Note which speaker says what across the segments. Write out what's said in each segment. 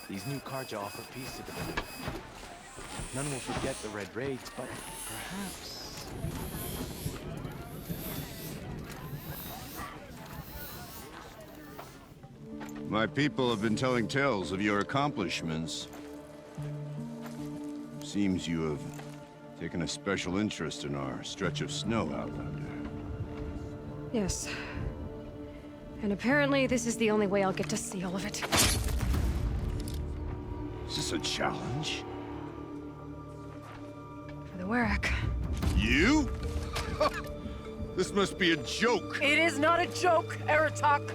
Speaker 1: These new carja offer peace to the village. None will forget the Red Raids, but perhaps...
Speaker 2: My people have been telling tales of your accomplishments. Seems you have taken a special interest in our stretch of snow, Outlander.
Speaker 3: Yes. And apparently this is the only way I'll get to see all of it.
Speaker 2: Is this a challenge?
Speaker 3: For the Warwick.
Speaker 2: You? This must be a joke.
Speaker 3: It is not a joke, Aratak!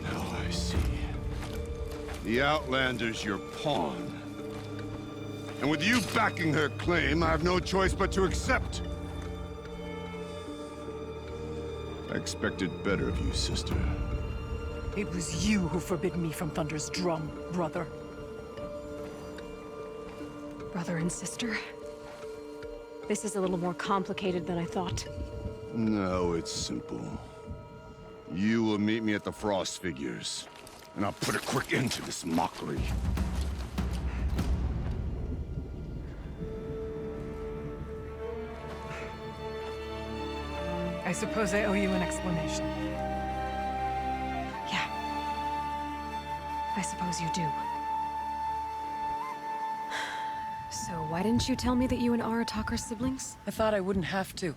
Speaker 2: Now I see. The Outlander's your pawn. And with you backing her claim, I have no choice but to accept. I expected better of you, sister.
Speaker 4: It was you who forbid me from Thunder's drum, brother.
Speaker 3: Brother and sister? This is a little more complicated than I thought.
Speaker 2: No, it's simple. You will meet me at the Frost Figures, and I'll put a quick end to this mockery.
Speaker 4: I suppose I owe you an explanation.
Speaker 3: Yeah. I suppose you do. So why didn't you tell me that you and Aratak are siblings?
Speaker 4: I thought I wouldn't have to.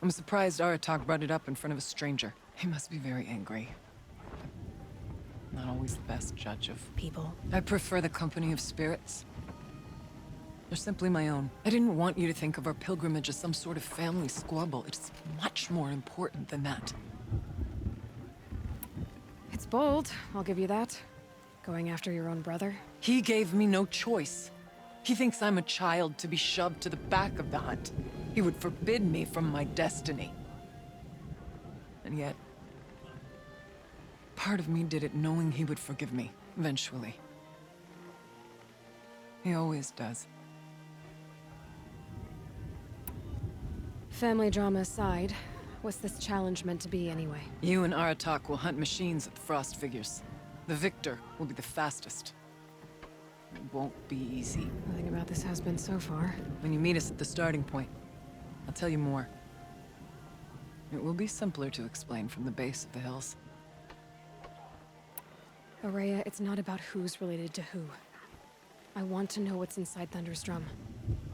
Speaker 4: I'm surprised Aratak brought it up in front of a stranger. He must be very angry. Not always the best judge of
Speaker 3: People.
Speaker 4: I prefer the company of spirits. They're simply my own. I didn't want you to think of our pilgrimage as some sort of family squabble. It's much more important than that.
Speaker 3: It's bold, I'll give you that. Going after your own brother.
Speaker 4: He gave me no choice. He thinks I'm a child to be shoved to the back of the hunt. He would forbid me from my destiny. And yet, part of me did it knowing he would forgive me, eventually. He always does.
Speaker 3: Family drama aside, what's this challenge meant to be anyway?
Speaker 4: You and Aratak will hunt machines at the Frost Figures. The victor will be the fastest. It won't be easy.
Speaker 3: Nothing about this has been so far.
Speaker 4: When you meet us at the starting point, I'll tell you more. It will be simpler to explain from the base of the hills.
Speaker 3: Ourea, it's not about who's related to who. I want to know what's inside Thunder's drum.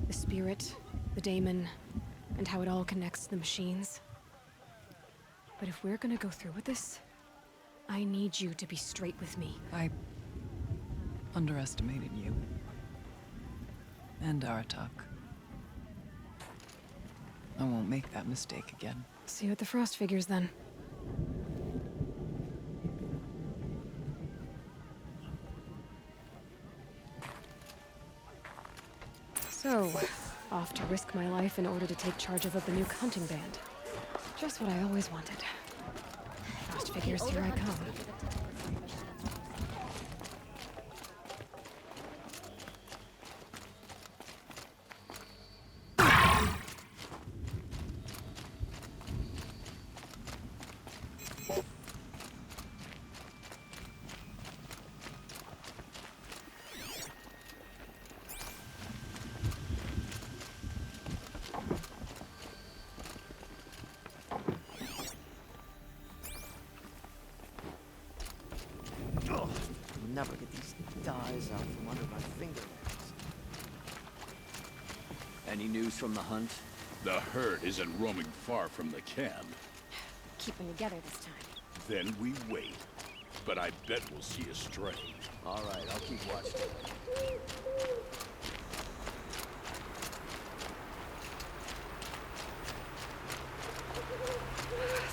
Speaker 3: The spirit, the daemon, and how it all connects to the machines. But if we're gonna go through with this, I need you to be straight with me.
Speaker 4: I underestimated you. And Aratak. I won't make that mistake again.
Speaker 3: See you at the Frost Figures, then. So, off to risk my life in order to take charge of a Banuk hunting band. Just what I always wanted. Frost Figures, here I come.
Speaker 1: Never get these dyes out from under my fingernails.
Speaker 5: Any news from the hunt?
Speaker 6: The herd isn't roaming far from the camp.
Speaker 3: Keeping together this time.
Speaker 6: Then we wait. But I bet we'll see a stray.
Speaker 5: All right, I'll keep watching.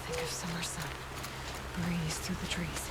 Speaker 3: Think of summer sun. Breeze through the trees.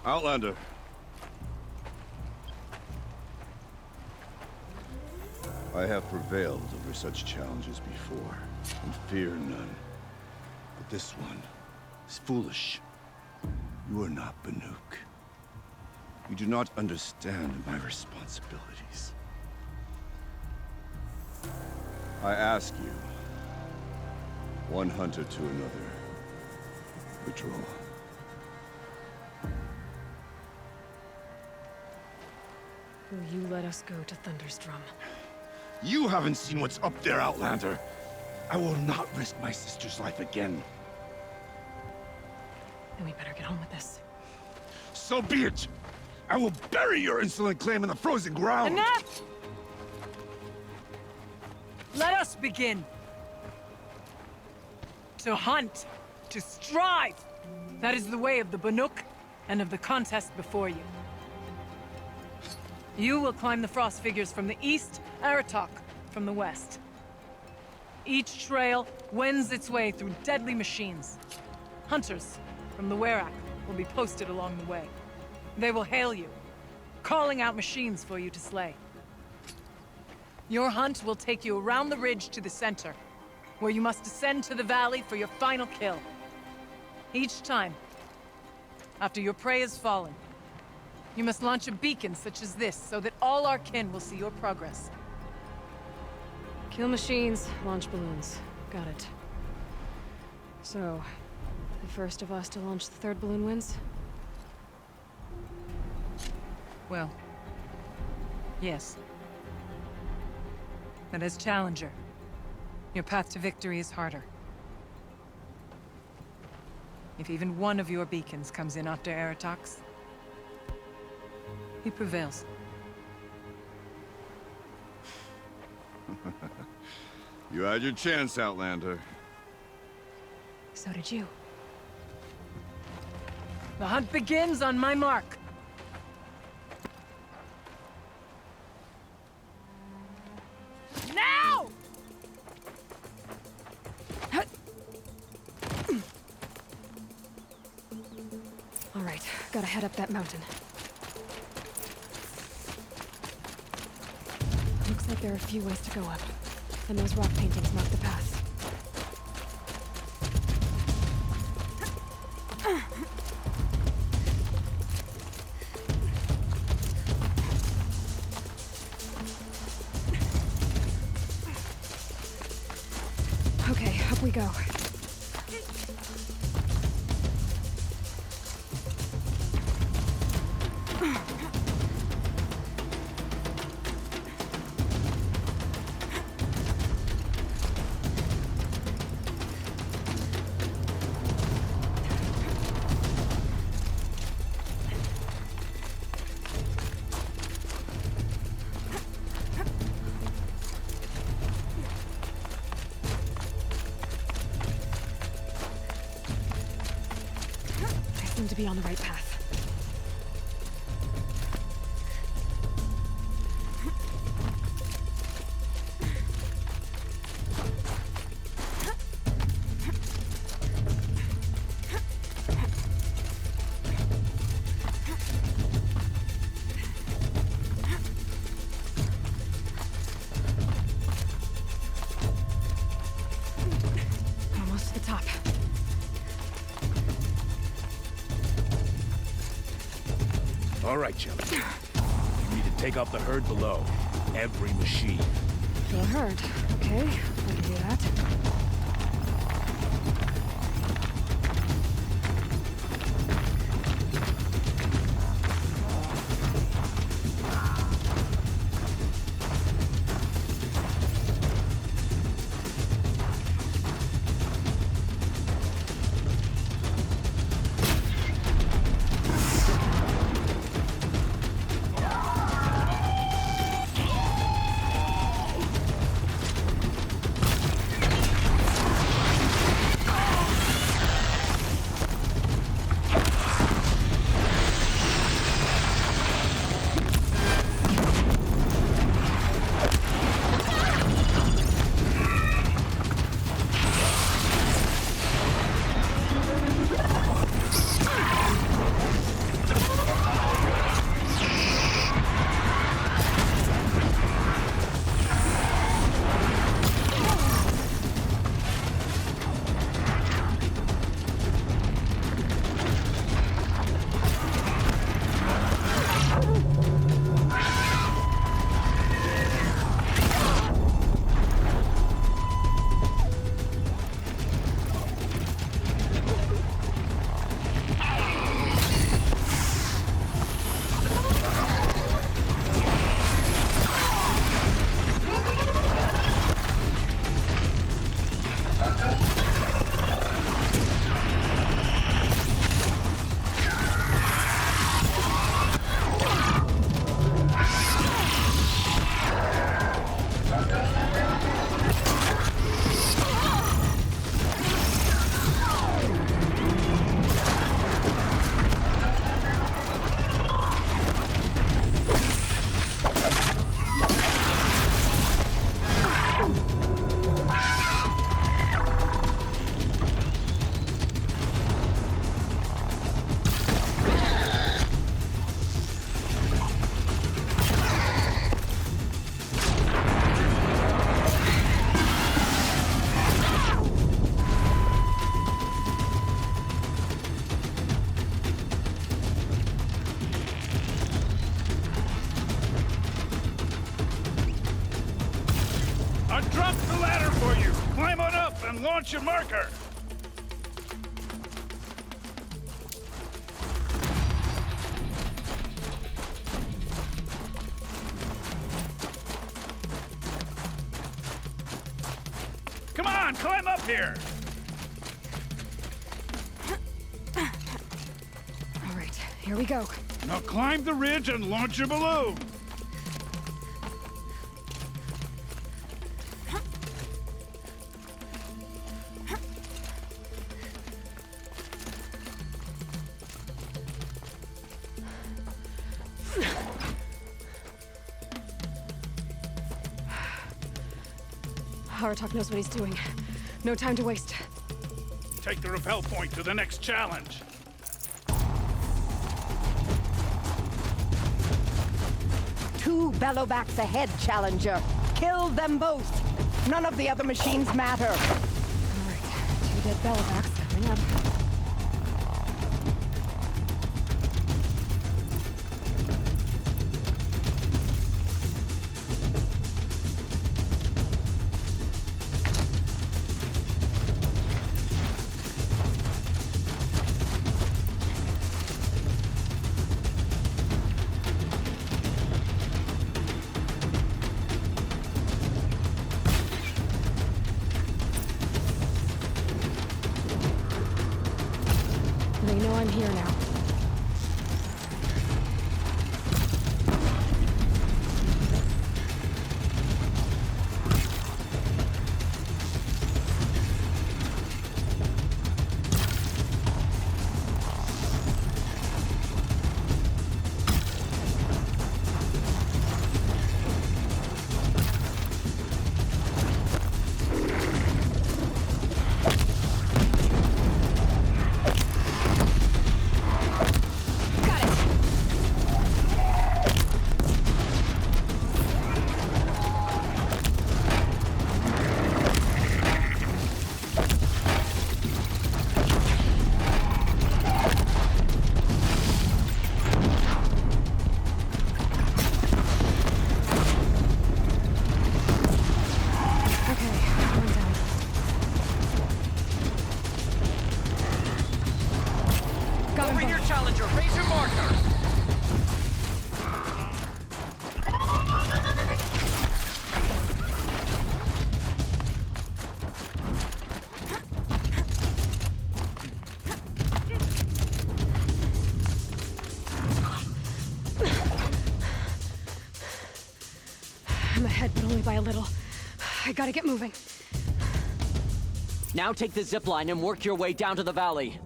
Speaker 2: Outlander. I have prevailed over such challenges before, and fear none. But this one is foolish. You are not Banuk. You do not understand my responsibilities. I ask you, one hunter to another, withdraw.
Speaker 3: Will you let us go to Thunderstrom?
Speaker 2: You haven't seen what's up there, Outlander. I will not risk my sister's life again.
Speaker 3: Then we better get on with this.
Speaker 2: So be it! I will bury your insolent claim in the frozen ground!
Speaker 4: Enough! Let us begin. To hunt. To strive. That is the way of the Banuk and of the contest before you. You will climb the frost figures from the east, Aratok from the west. Each trail wends its way through deadly machines. Hunters from the Werak will be posted along the way. They will hail you, calling out machines for you to slay. Your hunt will take you around the ridge to the center, where you must descend to the valley for your final kill. Each time, after your prey has fallen, you must launch a beacon such as this, so that all our kin will see your progress.
Speaker 3: Kill machines, launch balloons. Got it. So, the first of us to launch the third balloon wins?
Speaker 4: Well, yes. But as Challenger, your path to victory is harder. If even one of your beacons comes in after Aratox, he prevails.
Speaker 2: You had your chance, Outlander.
Speaker 3: So did you.
Speaker 4: The hunt begins on my mark. Now!
Speaker 3: All right, gotta head up that mountain. Looks like there are a few ways to go up, and those rock paintings mark the path. Okay, up we go. Seem to be on the right path. Almost to the top.
Speaker 6: All right, Challenger. You need to take out the herd below. Every machine.
Speaker 3: The herd. Okay, I can do that.
Speaker 6: launch your marker! Come on, climb up here!
Speaker 3: All right, here we go.
Speaker 6: Now climb the ridge and launch your balloon!
Speaker 3: Aratak knows what he's doing. No time to waste.
Speaker 6: Take the rappel point to the next challenge.
Speaker 7: Two Bellowbacks ahead, Challenger. Kill them both. None of the other machines matter.
Speaker 3: All right, 2 dead Bellowbacks coming up. They know I'm here now.
Speaker 5: Challenger, raise your marker!
Speaker 3: I'm ahead, but only by a little. I gotta get moving.
Speaker 5: Now take the zipline and work your way down to the valley.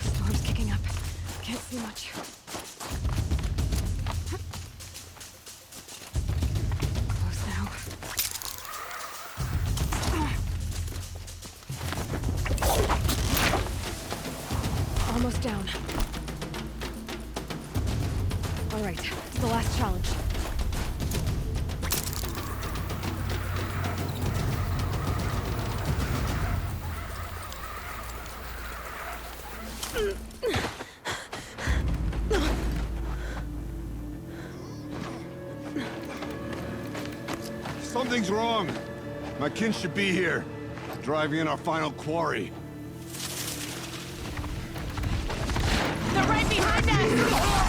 Speaker 3: Storm's kicking up. Can't see much. Close now. Almost down. All right, it's the last challenge.
Speaker 2: Something's wrong. My kin should be here, driving in our final quarry.
Speaker 7: They're right behind us!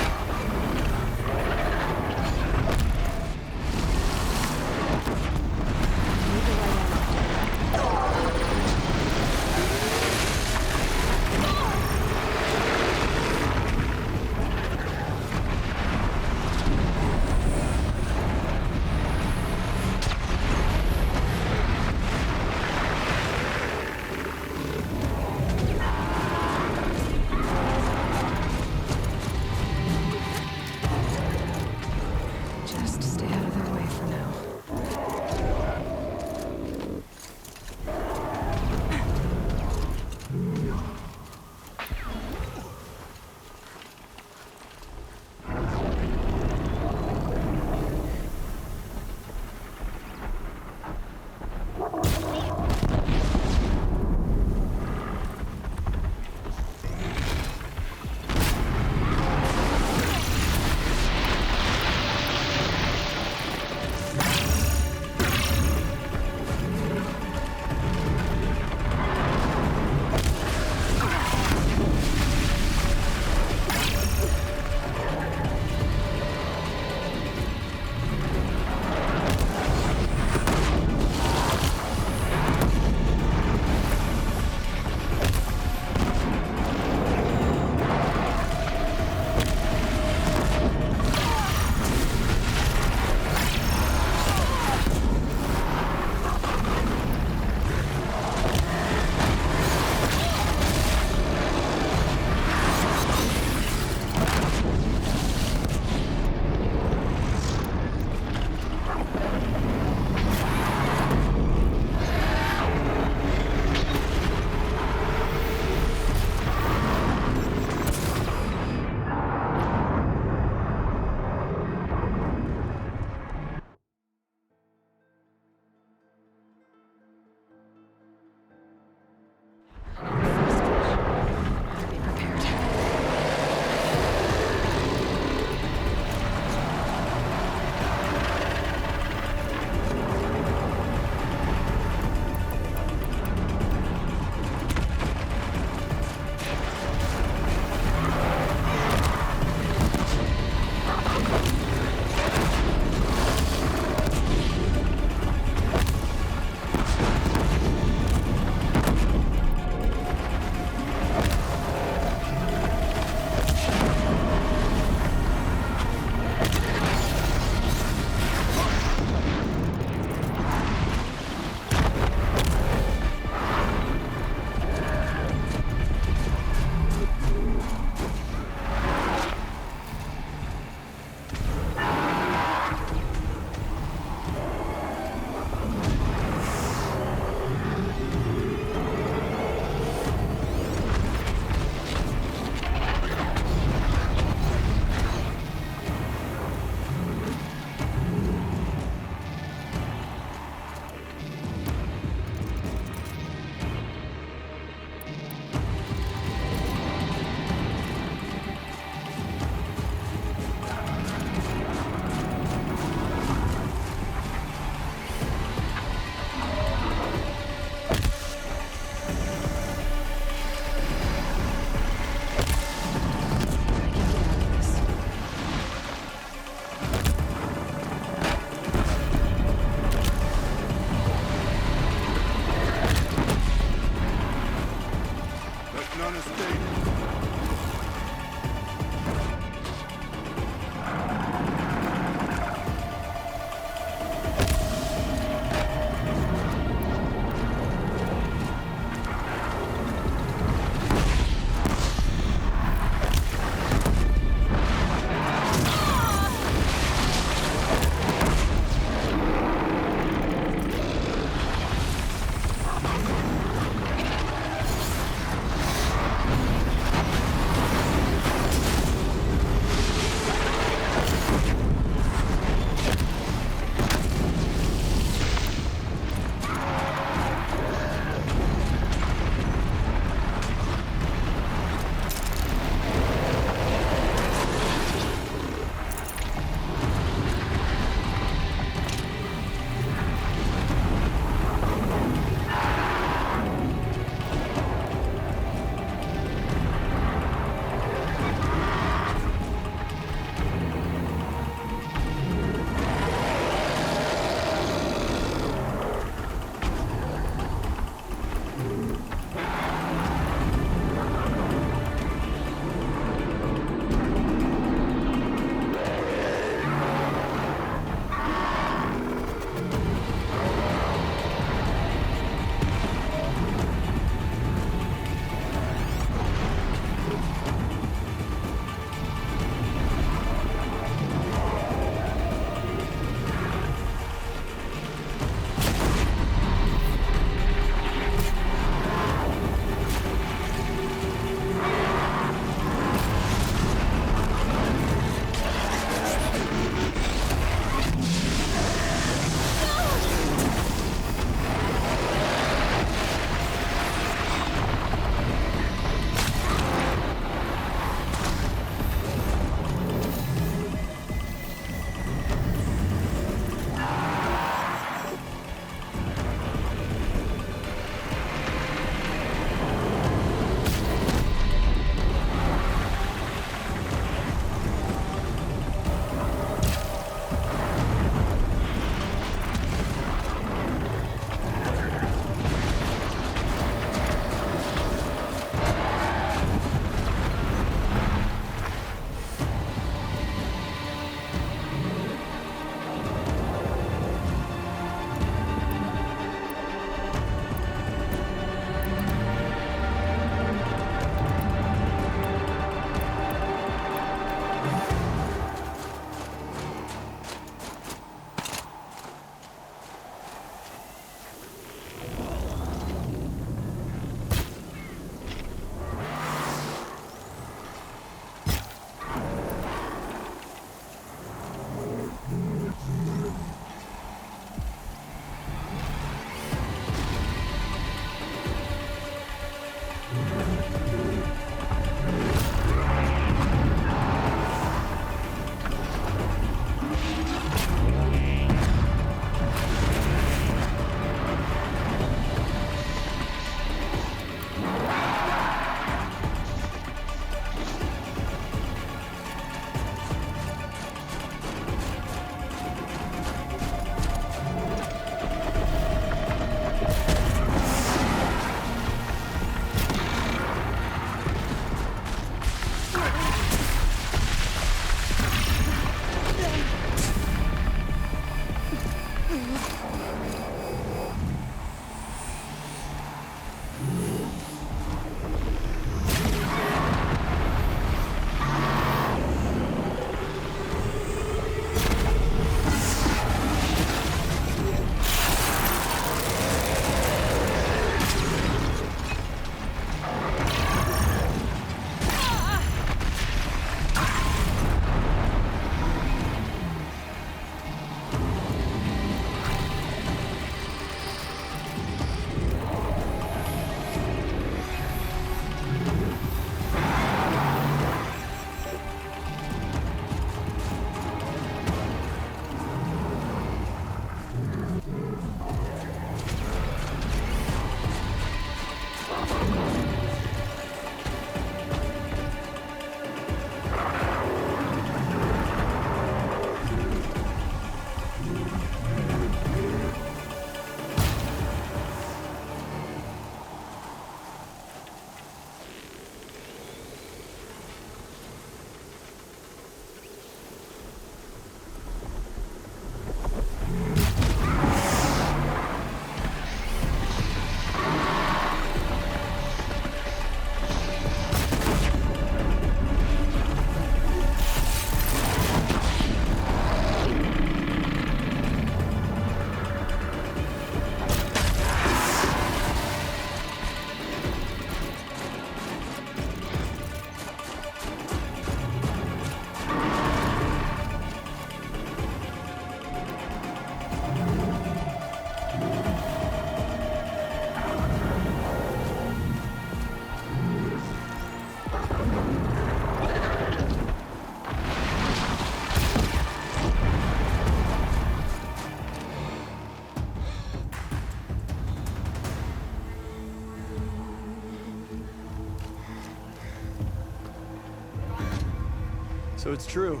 Speaker 8: So it's true.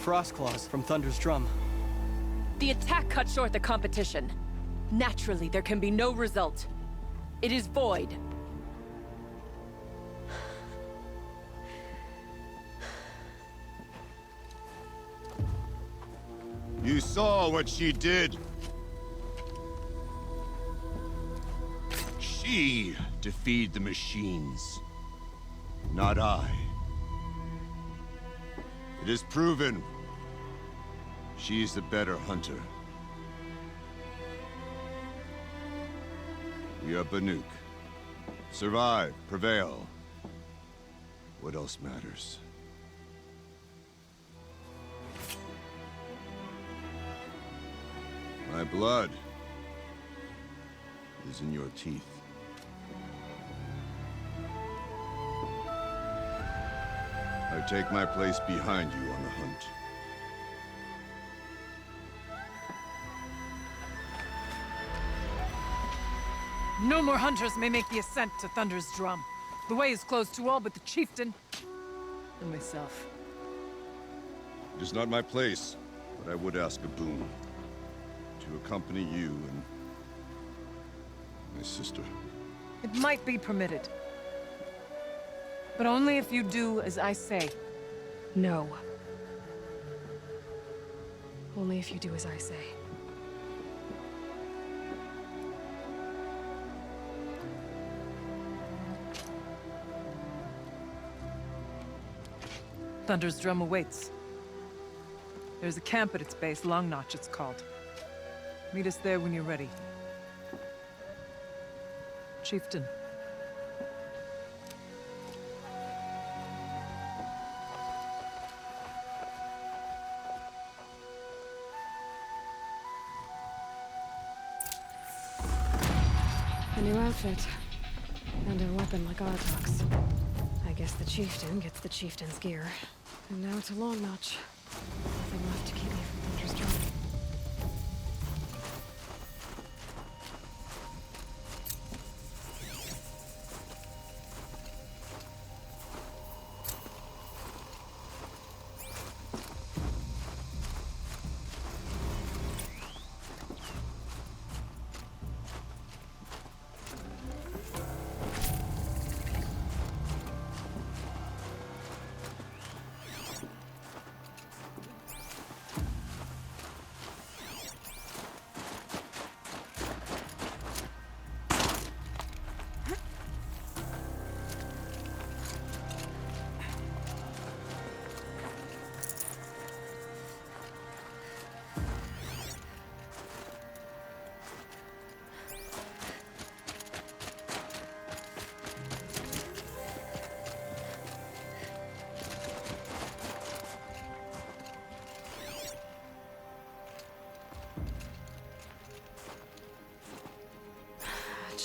Speaker 8: Frostclaws from Thunder's drum.
Speaker 9: The attack cut short the competition. Naturally, there can be no result. It is void.
Speaker 2: You saw what she did. She defeated the machines, not I. It is proven. She is the better hunter. We are Banuk. Survive, prevail. What else matters? My blood is in your teeth. I take my place behind you on the hunt.
Speaker 4: No more hunters may make the ascent to Thunder's drum. The way is closed to all but the chieftain and myself.
Speaker 2: It is not my place, but I would ask a boon. To accompany you and my sister.
Speaker 4: It might be permitted. But only if you do as I say.
Speaker 3: No. Only if you do as I say.
Speaker 4: Thunder's drum awaits. There's a camp at its base, Long Notch it's called. Meet us there when you're ready. Chieftain.
Speaker 3: A new outfit. And a weapon like Artok's. I guess the chieftain gets the chieftain's gear. And now to Long Notch. Nothing left to keep me from Thunder's drum.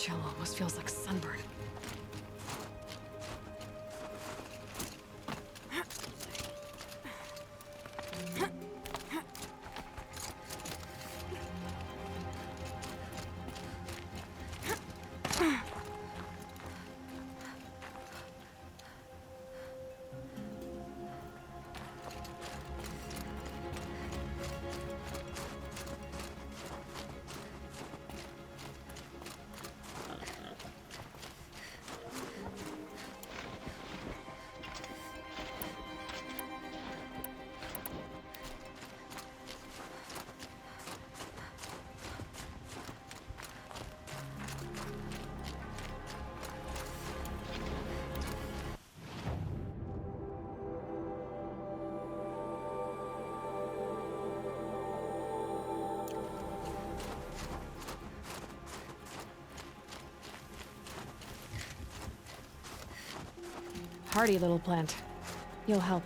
Speaker 3: chill almost feels like sunburn. Hardy little plant. You'll help.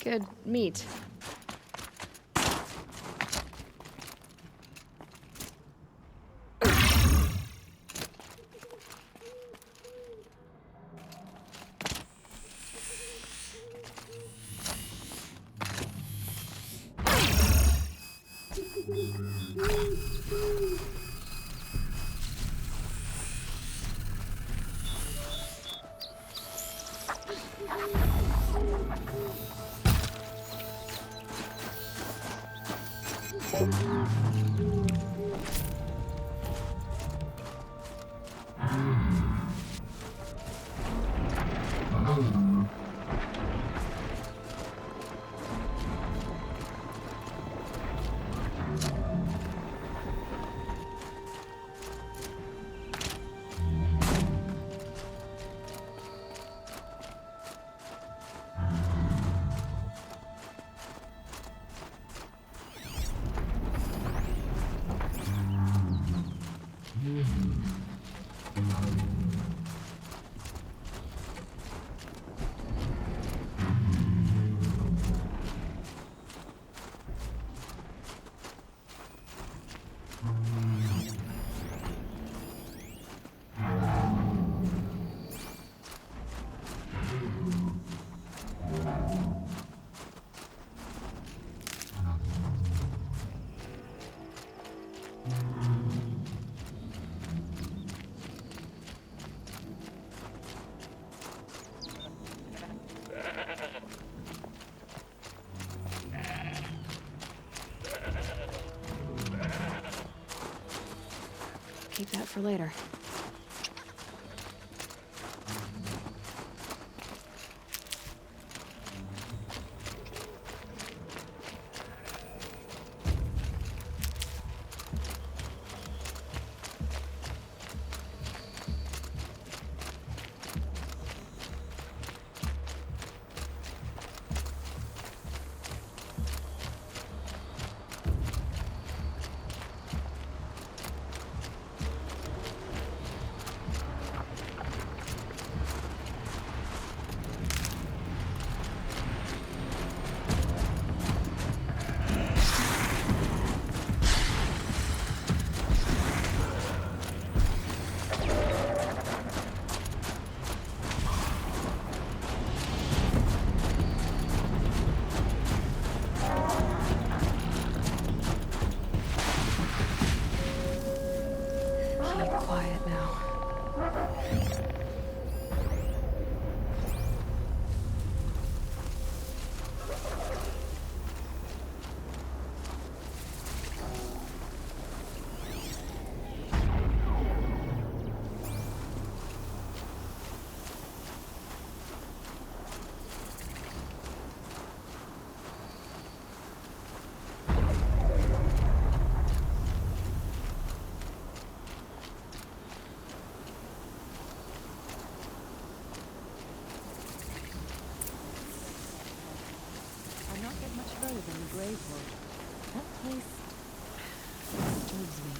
Speaker 3: Good meat. Keep that for later. Quiet now.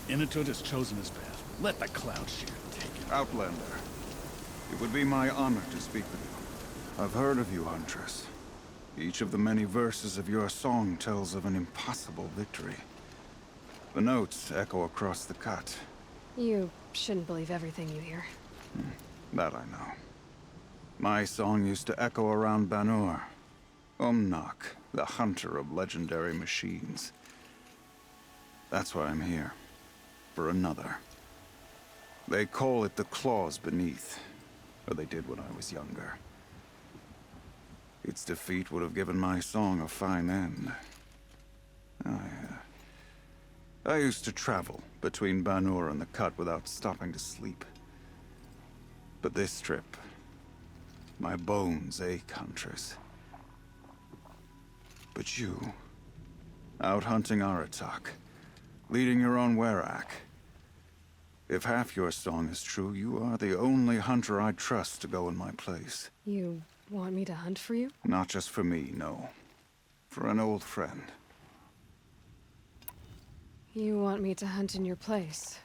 Speaker 6: Inatut has chosen his path. Let the Cloud Shield take it.
Speaker 2: Outlander, it would be my honor to speak with you. I've heard of you, Huntress. Each of the many verses of your song tells of an impossible victory. The notes echo across the cut.
Speaker 3: You shouldn't believe everything you hear.
Speaker 2: That I know. My song used to echo around Banur. Umnak, the hunter of legendary machines. That's why I'm here. For another. They call it the Claws Beneath. Or they did when I was younger. Its defeat would have given my song a fine end. I used to travel between Banur and the Cut without stopping to sleep. But this trip, my bones ache, Huntress. But you, out hunting Aratak, leading your own Werak. If half your song is true, you are the only hunter I trust to go in my place.
Speaker 3: You want me to hunt for you?
Speaker 2: Not just for me, no. For an old friend.
Speaker 3: You want me to hunt in your place?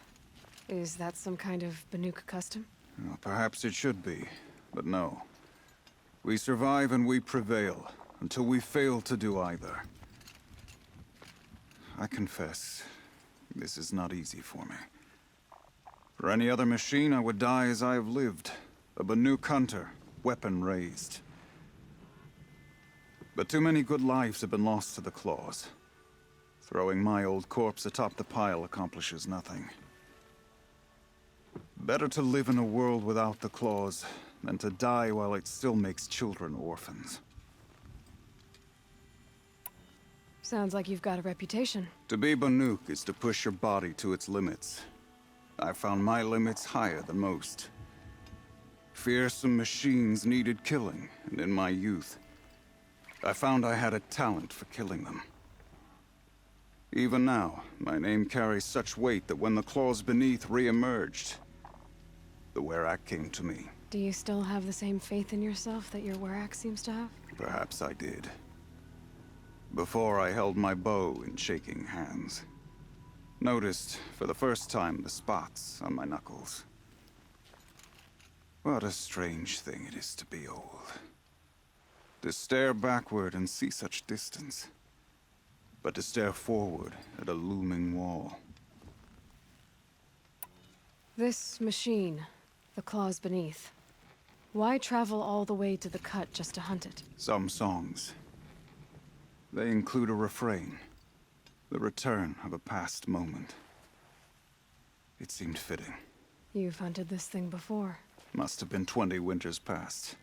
Speaker 3: Is that some kind of Banuk custom?
Speaker 2: Well, perhaps it should be, but no. We survive and we prevail, until we fail to do either. I confess, this is not easy for me. For any other machine, I would die as I have lived. A Banuk hunter, weapon raised. But too many good lives have been lost to the Claws. Throwing my old corpse atop the pile accomplishes nothing. Better to live in a world without the Claws than to die while it still makes children orphans.
Speaker 3: Sounds like you've got a reputation.
Speaker 2: To be Banuk is to push your body to its limits. I found my limits higher than most. Fearsome machines needed killing, and in my youth, I found I had a talent for killing them. Even now, my name carries such weight that when the Claws Beneath re-emerged, the Werak came to me.
Speaker 3: Do you still have the same faith in yourself that your Werak seems to have?
Speaker 2: Perhaps I did. Before I held my bow in shaking hands. Noticed, for the first time, the spots on my knuckles. What a strange thing it is to be old. To stare backward and see such distance. But to stare forward at a looming wall.
Speaker 3: This machine, the Claws Beneath. Why travel all the way to the Cut just to hunt it?
Speaker 2: Some songs. They include a refrain. The return of a past moment. It seemed fitting.
Speaker 3: You've hunted this thing before.
Speaker 2: Must have been 20 winters past.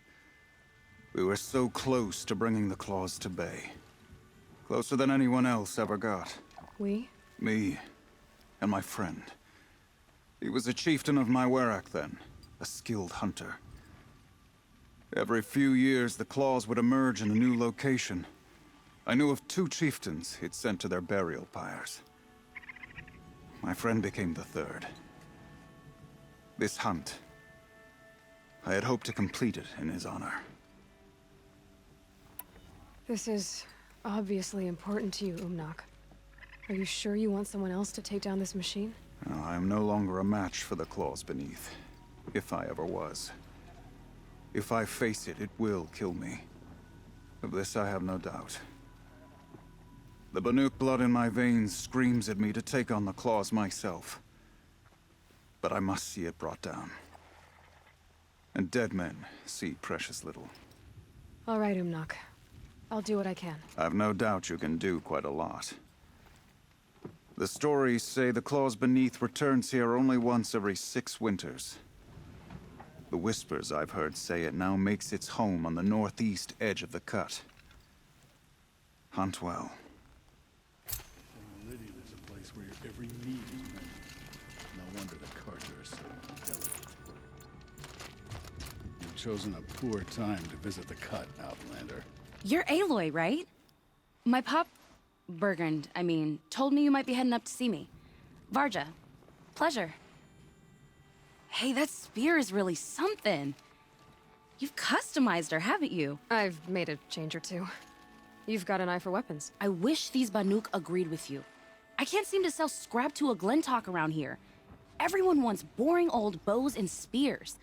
Speaker 2: We were so close to bringing the Claws to bay. Closer than anyone else ever got.
Speaker 3: We?
Speaker 2: Me and my friend.
Speaker 10: He was a chieftain of my Werak then, a skilled hunter. Every few years, the claws would emerge in a new location. I knew of 2 chieftains he'd sent to their burial pyres. My friend became the 3rd. This hunt, I had hoped to complete it in his honor.
Speaker 3: This is obviously important to you, Umnak. Are you sure you want someone else to take down this machine?
Speaker 10: Now, I am no longer a match for the claws beneath, if I ever was. If I face it, it will kill me. Of this I have no doubt. The Banuk blood in my veins screams at me to take on the claws myself. But I must see it brought down. And dead men see precious little.
Speaker 3: All right, Umnak. I'll do what I can.
Speaker 10: I've no doubt you can do quite a lot. The stories say the claws beneath returns here only once every 6 winters. The whispers I've heard say it now makes its home on the northeast edge of the cut. Hunt well.
Speaker 6: Lydia is a place where your every need is met. No wonder the cards are so delicate. You've chosen a poor time to visit the cut, Outlander.
Speaker 11: You're Aloy, right? My pop... Bergund, I mean, told me you might be heading up to see me. Varja. Pleasure. Hey, that spear is really something. You've customized her, haven't you?
Speaker 3: I've made a change or two. You've got an eye for weapons.
Speaker 11: I wish these Banuk agreed with you. I can't seem to sell scrap to a Glentalk around here. Everyone wants boring old bows and spears.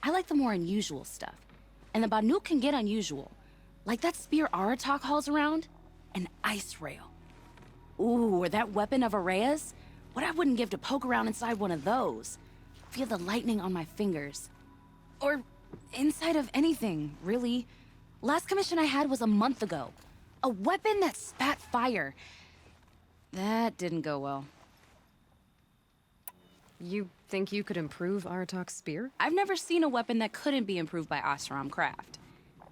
Speaker 11: I like the more unusual stuff. And the Banuk can get unusual. Like that spear Aratak hauls around. An ice rail. Ooh, or that weapon of Araya's? What I wouldn't give to poke around inside one of those. Feel the lightning on my fingers. Or inside of anything, really. Last commission I had was a month ago. A weapon that spat fire. That didn't go well.
Speaker 3: You think you could improve Aratak's spear?
Speaker 11: I've never seen a weapon that couldn't be improved by Oseram Craft.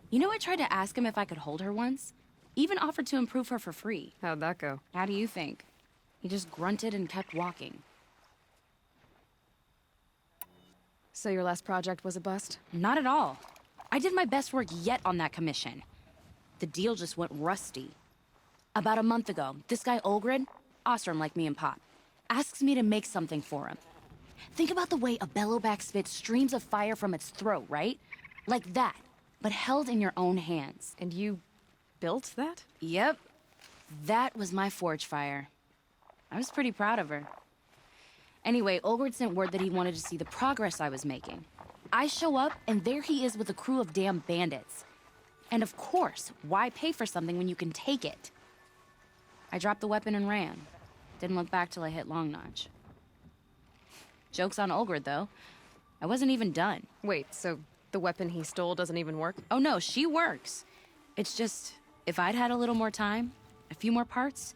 Speaker 11: You know, I tried to ask him if I could hold her once. Even offered to improve her for free.
Speaker 3: How'd that go?
Speaker 11: How do you think? He just grunted and kept walking.
Speaker 3: So your last project was a bust?
Speaker 11: Not at all. I did my best work yet on that commission. The deal just went rusty. About a month ago, this guy Olgrid, Oseram like me and Pop, asks me to make something for him. Think about the way a bellowback spits streams of fire from its throat, right? Like that, but held in your own hands.
Speaker 3: And you built that?
Speaker 11: Yep. That was my forge fire. I was pretty proud of her. Anyway, Olgrid sent word that he wanted to see the progress I was making. I show up, and there he is with a crew of damn bandits. And of course, why pay for something when you can take it? I dropped the weapon and ran. Didn't look back till I hit Long Notch. Joke's on Olgrid, though. I wasn't even done.
Speaker 3: Wait, so the weapon he stole doesn't even work?
Speaker 11: Oh no, she works. It's just, if I'd had a little more time, a few more parts,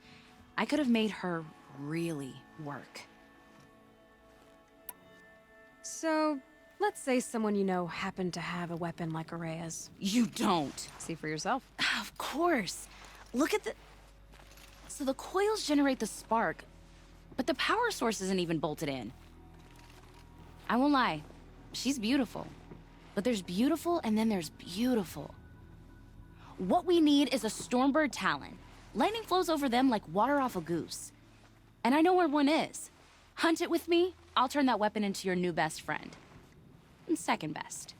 Speaker 11: I could have made her really work.
Speaker 3: So, let's say someone you know happened to have a weapon like Araya's.
Speaker 11: You don't.
Speaker 3: See for yourself.
Speaker 11: Of course. Look at the... So the coils generate the spark, but the power source isn't even bolted in. I won't lie, she's beautiful. But there's beautiful and then there's beautiful. What we need is a Stormbird Talon. Lightning flows over them like water off a goose. And I know where one is. Hunt it with me, I'll turn that weapon into your new best friend. And second best.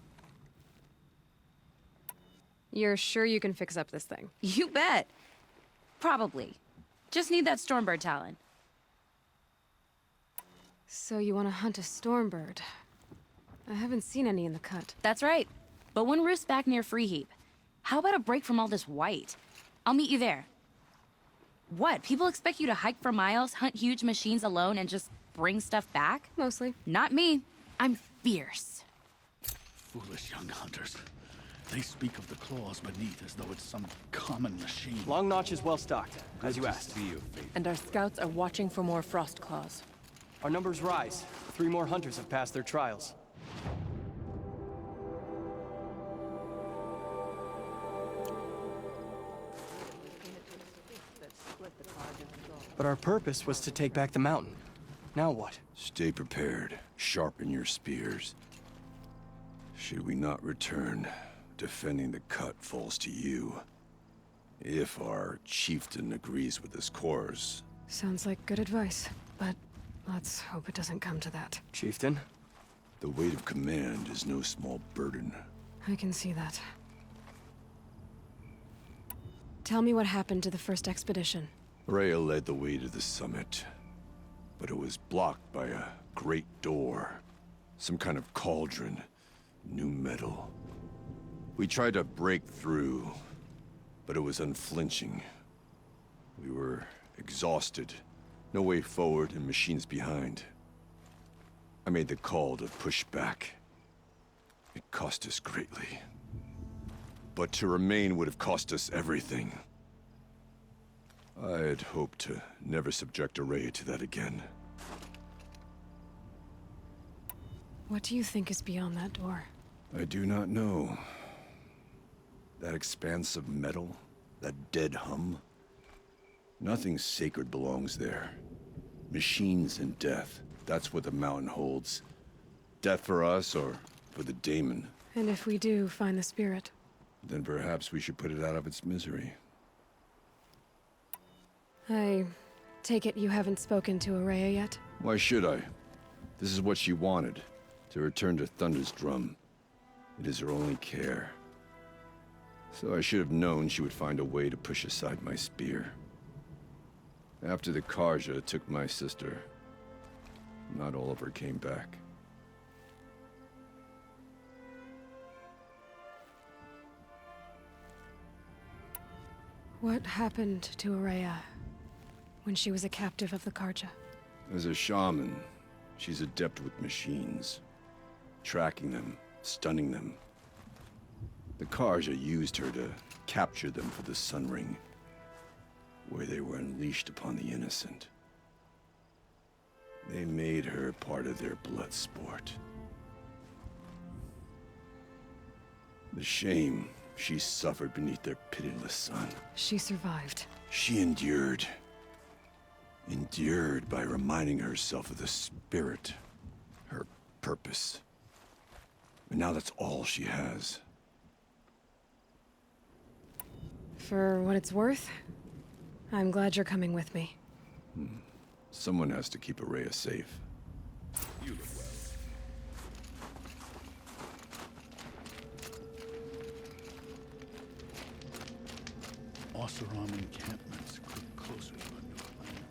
Speaker 3: You're sure you can fix up this thing?
Speaker 11: You bet. Probably. Just need that Stormbird Talon.
Speaker 3: So you want to hunt a Stormbird? I haven't seen any in the cut.
Speaker 11: That's right. But one roosts back near Freeheap. How about a break from all this white? I'll meet you there. What? People expect you to hike for miles, hunt huge machines alone, and just bring stuff back?
Speaker 3: Mostly.
Speaker 11: Not me. I'm fierce.
Speaker 6: Foolish young hunters. They speak of the claws beneath as though it's some common machine.
Speaker 8: Long Notch is well stocked, as you asked.
Speaker 9: And our scouts are watching for more frost claws.
Speaker 8: Our numbers rise. 3 more hunters have passed their trials. But our purpose was to take back the mountain. Now what?
Speaker 2: Stay prepared. Sharpen your spears. Should we not return, defending the cut falls to you. If our chieftain agrees with this course.
Speaker 3: Sounds like good advice, but let's hope it doesn't come to that.
Speaker 8: Chieftain?
Speaker 2: The weight of command is no small burden.
Speaker 3: I can see that. Tell me what happened to the first expedition.
Speaker 2: Rhea led the way to the summit, but it was blocked by a great door. Some kind of cauldron. New metal. We tried to break through, but it was unflinching. We were exhausted. No way forward and machines behind. I made the call to push back. It cost us greatly. But to remain would have cost us everything. I had hoped to never subject Araya to that again.
Speaker 3: What do you think is beyond that door?
Speaker 2: I do not know. That expanse of metal, that dead hum. Nothing sacred belongs there. Machines and death, that's what the mountain holds. Death for us or for the daemon.
Speaker 3: And if we do find the spirit?
Speaker 2: Then perhaps we should put it out of its misery.
Speaker 3: I take it you haven't spoken to Araya yet?
Speaker 2: Why should I? This is what she wanted, to return to Thunder's Drum. It is her only care. So I should have known she would find a way to push aside my spear. After the Carja took my sister, not all of her came back.
Speaker 3: What happened to Araya when she was a captive of the Carja?
Speaker 2: As a shaman, she's adept with machines. Tracking them, stunning them. The Carja used her to capture them for the Sun Ring, where they were unleashed upon the innocent. They made her part of their blood sport. The shame she suffered beneath their pitiless sun.
Speaker 3: She survived.
Speaker 2: She endured. Endured by reminding herself of the spirit, her purpose. And now that's all she has.
Speaker 3: For what it's worth, I'm glad you're coming with me.
Speaker 2: Someone has to keep Araya safe.
Speaker 6: You look well. Oseram encampments creep closer to a new planet.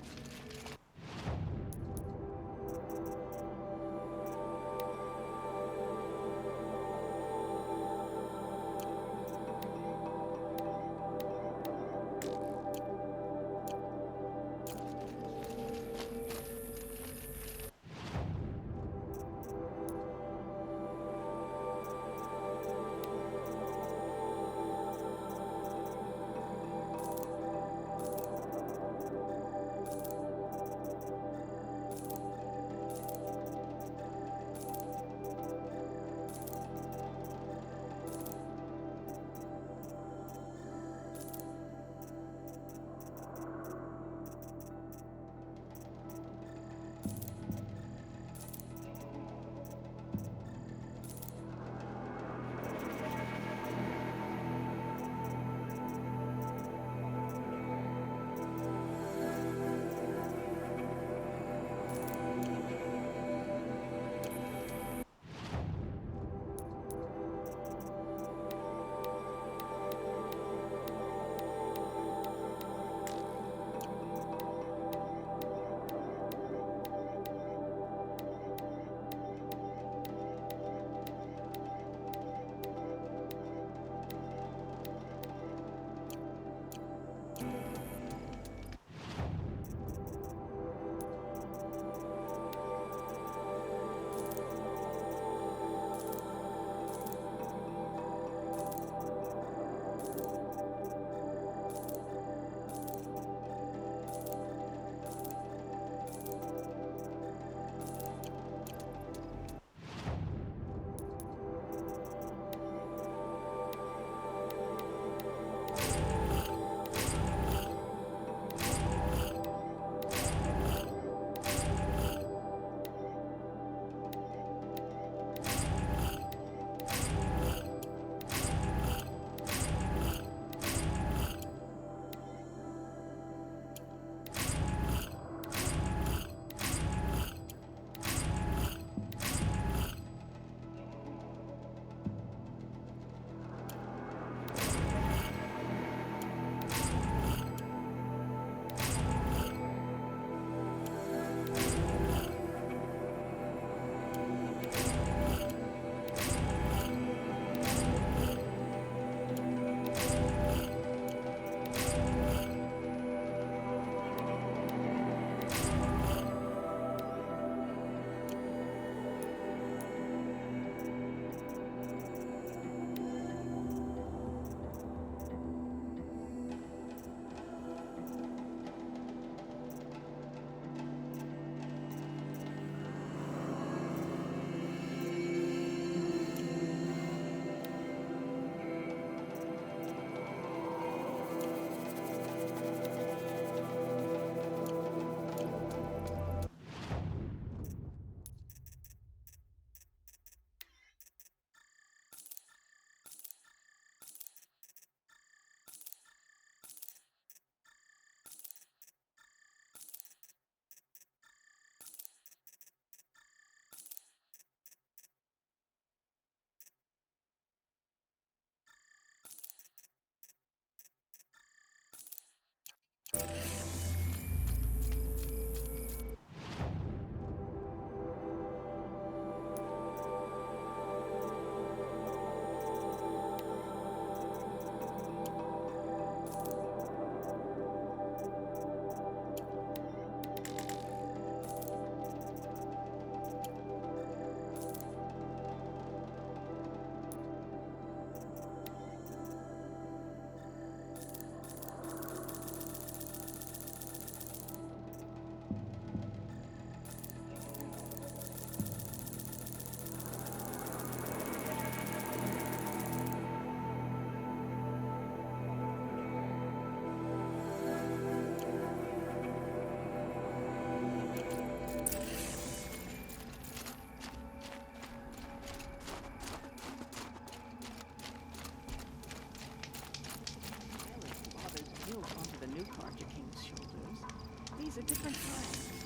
Speaker 7: always a different size.